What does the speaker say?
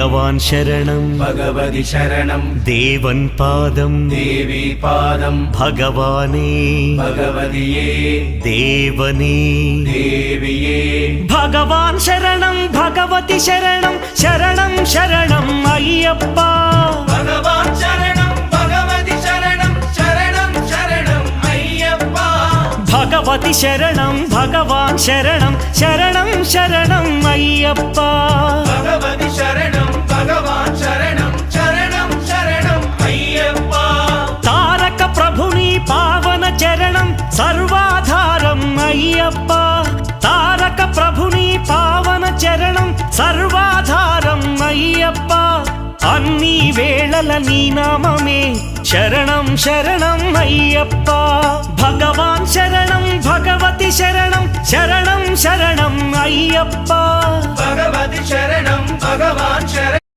भगवान् शरणं भगवति शरणं देवन् पादं देवी पादं भगवाने भगवदिये देवने देविये भगवान् शरणं भगवति शरणं शरणं शरणं अय्यप्पा भगवान् शरणं भगवति शरणं शरणं शरणं अय्यप्पा भगवति शरणं भगवान् शरणं शरणं शरणं अय्यप्पा भगवति शरणं भगवान् शरणं शरणं शरणं अय्यप्पा तारक प्रभुनि पावन चरणं सर्वाधारं अय्यप्पा तारक प्रभुनि पावन चरणं सर्वाधारं अय्यप्पा अन्नी वेळల నీ నామమే శరణం శరణం అయ్యప్ప భగవాన్ శరణం భగవతి శరణం శరణం శరణం అయ్యప్ప भगवति शरणं भगवान् शरणं